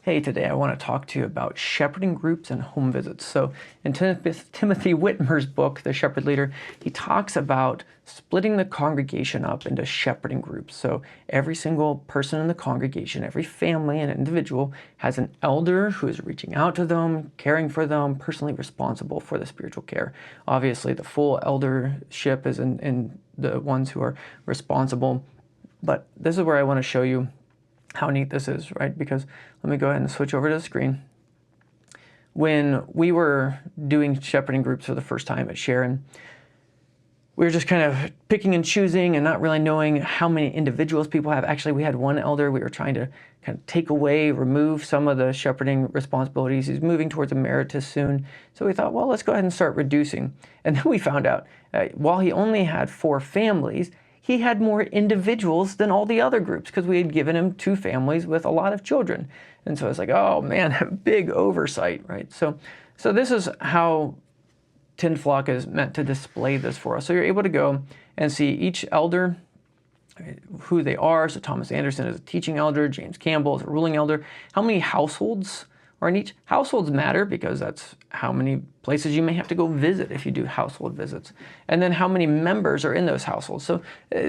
Hey, today I want to talk to you about shepherding groups and home visits. So in Timothy Whitmer's book, The Shepherd Leader, he talks about splitting the congregation up into shepherding groups. So every single person in the congregation, every family and individual has an elder who is reaching out to them, caring for them, personally responsible for the spiritual care. Obviously, the full eldership is in the ones who are responsible. But this is where I want to show you how neat this is, right? Because let me go ahead and switch over to the screen. When we were doing shepherding groups for the first time at Sharon, we were just kind of picking and choosing and not really knowing how many individuals people have. Actually, we had one elder we were trying to kind of take away, remove some of the shepherding responsibilities. He's moving towards emeritus soon. So we thought, well, let's go ahead and start reducing. And then we found out, while he only had 4 families, he had more individuals than all the other groups because we had given him 2 families with a lot of children. And so I was like, oh man, big oversight, right? So this is how TendFlock is meant to display this for us. So you're able to go and see each elder, who they are. So Thomas Anderson is a teaching elder, James Campbell is a ruling elder. How many households are in each? Households matter because that's how many places you may have to go visit if you do household visits. And then how many members are in those households. So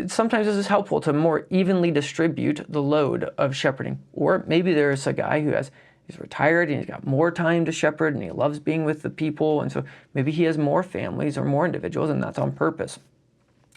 sometimes this is helpful to more evenly distribute the load of shepherding. Or maybe there's a guy who he's retired and he's got more time to shepherd and he loves being with the people. And so maybe he has more families or more individuals, and that's on purpose.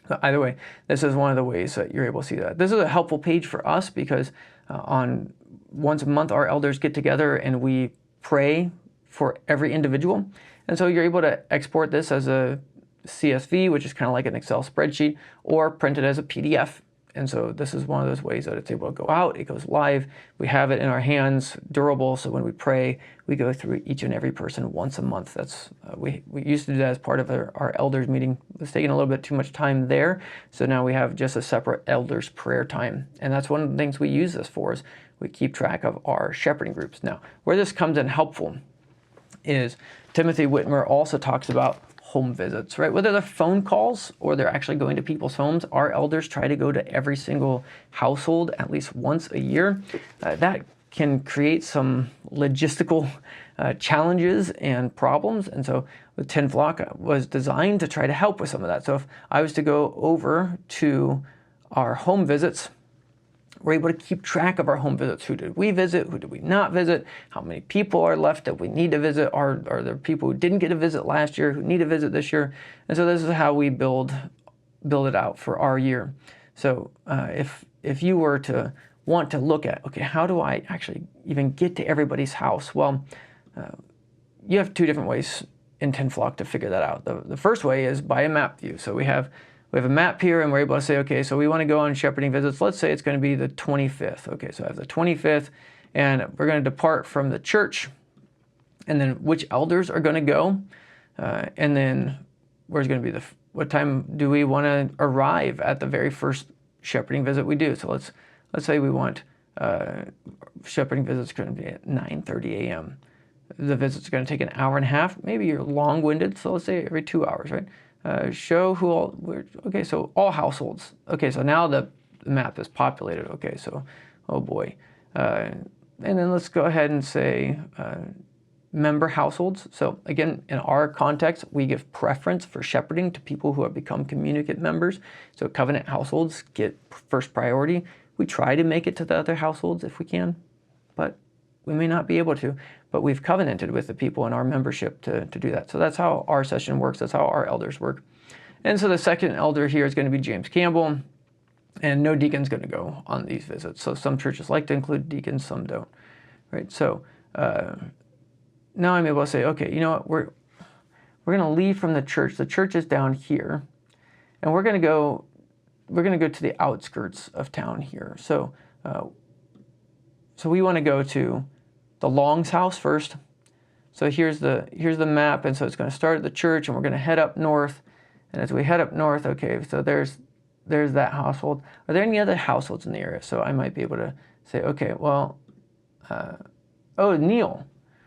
So either way, this is one of the ways that you're able to see that. This is a helpful page for us because on once a month, our elders get together and we pray for every individual. And so you're able to export this as a CSV, which is kind of like an Excel spreadsheet, or print it as a PDF. And so this is one of those ways that it's able to go out, it goes live, we have it in our hands, durable, so when we pray, we go through each and every person once a month. That's we used to do that as part of our elders meeting. It's taking a little bit too much time there, so now we have just a separate elders prayer time. And that's one of the things we use this for, is we keep track of our shepherding groups. Now, where this comes in helpful is Timothy Whitmer also talks about home visits, right? Whether they're phone calls or they're actually going to people's homes, our elders try to go to every single household at least once a year. That can create some logistical challenges and problems. And so with TendFlock was designed to try to help with some of that. So if I was to go over to our home visits, we're able to keep track of our home visits. Who did we visit? Who did we not visit? How many people are left that we need to visit? Are there people who didn't get a visit last year who need a visit this year? And so this is how we build it out for our year. So if you were to want to look at, okay, how do I actually even get to everybody's house? Well, you have 2 different ways in TendFlock to figure that out. The first way is by a map view. So we have a map here and we're able to say, okay, so we want to go on shepherding visits. Let's say it's going to be the 25th. Okay, so I have the 25th and we're going to depart from the church, and then which elders are going to go, and then where's going to be what time do we want to arrive at the very first shepherding visit we do. So let's say we want shepherding visits going to be at 9:30 a.m. The visit's going to take an hour and a half. Maybe you're long-winded, so let's say every 2 hours, right? Show who all, okay, so all households. Okay, so now the map is populated. Okay, so, oh boy. And then let's go ahead and say member households. So again, in our context, we give preference for shepherding to people who have become communicant members. So covenant households get first priority. We try to make it to the other households if we can, but we may not be able to, but we've covenanted with the people in our membership to do that. So that's how our session works. That's how our elders work. And so the second elder here is going to be James Campbell, and no deacon's going to go on these visits. So some churches like to include deacons, some don't, right? So now I'm able to say, okay, you know what, we're going to leave from the church. The church is down here, and we're going to go to the outskirts of town here. So we want to go to the Long's house first. So here's the map, and so it's going to start at the church, and we're going to head up north. And as we head up north, okay, so there's that household. Are there any other households in the area? So I might be able to say, okay, well, oh, Neil.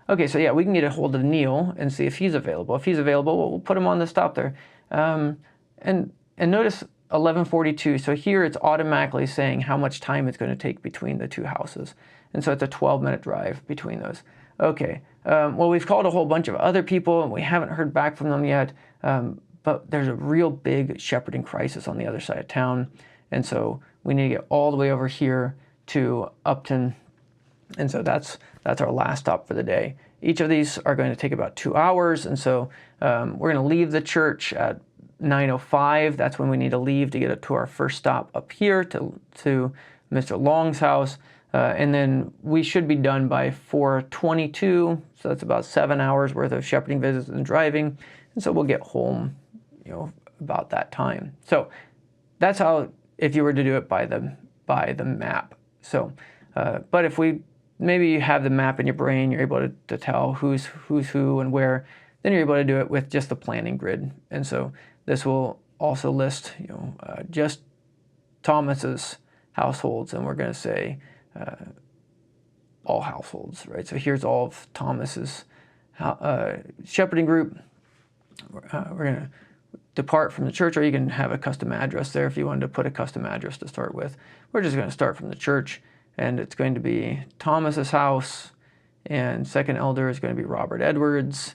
Okay, so yeah, we can get a hold of Neil and see if he's available. If he's available, we'll put him on the stop there. And notice 11:42. So here it's automatically saying how much time it's going to take between the 2 houses. And so it's a 12-minute drive between those. Okay, well, we've called a whole bunch of other people and we haven't heard back from them yet, but there's a real big shepherding crisis on the other side of town. And so we need to get all the way over here to Upton. And so that's our last stop for the day. Each of these are going to take about 2 hours. And so we're going to leave the church at 9:05. That's when we need to leave to get to our first stop up here to Mr. Long's house. And then we should be done by 4:22. So that's about 7 hours worth of shepherding visits and driving. And so we'll get home, about that time. So that's how, if you were to do it by the map. So, but if maybe you have the map in your brain, you're able to tell who's who and where, then you're able to do it with just the planning grid. And so this will also list, just Thomas's households, and we're going to say all households, right? So here's all of Thomas's shepherding group. We're going to depart from the church, or you can have a custom address there if you wanted to put a custom address to start with. We're just going to start from the church, and it's going to be Thomas's house, and second elder is going to be Robert Edwards.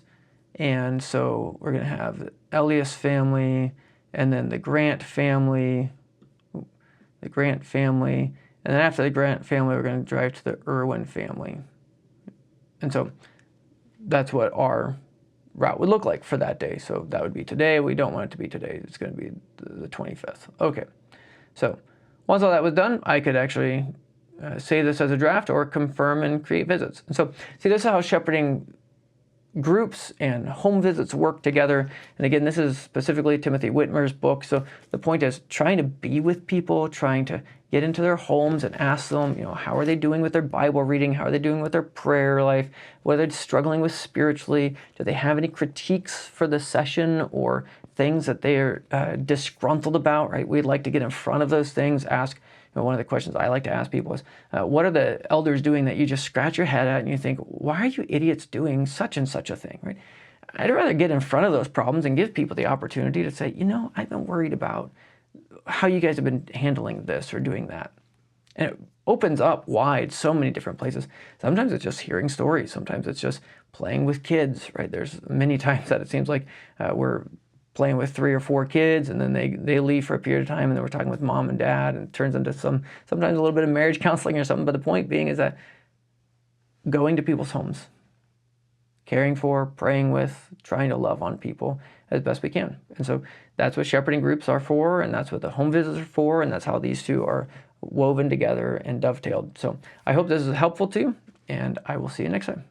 And so we're going to have the Elias family, and then the Grant family, and then after the Grant family, we're going to drive to the Irwin family. And so that's what our route would look like for that day. So that would be today. We don't want it to be today. It's going to be the 25th. Okay. So once all that was done, I could actually save this as a draft or confirm and create visits. And so see, this is how shepherding groups and home visits work together. And again, this is specifically Timothy Whitmer's book. So the point is trying to be with people, trying to get into their homes and ask them, how are they doing with their Bible reading? How are they doing with their prayer life? What are they struggling with spiritually? Do they have any critiques for the session or things that they're disgruntled about, right? We'd like to get in front of those things, ask, one of the questions I like to ask people is, what are the elders doing that you just scratch your head at and you think, why are you idiots doing such and such a thing, right? I'd rather get in front of those problems and give people the opportunity to say, I've been worried about how you guys have been handling this or doing that. And it opens up wide so many different places. Sometimes it's just hearing stories. Sometimes it's just playing with kids, right? There's many times that it seems like we're playing with 3 or 4 kids, and then they leave for a period of time, and then we're talking with mom and dad, and it turns into sometimes a little bit of marriage counseling or something. But the point being is that going to people's homes, caring for, praying with, trying to love on people as best we can. And so that's what shepherding groups are for, and that's what the home visits are for, and that's how these two are woven together and dovetailed. So I hope this is helpful to you, and I will see you next time.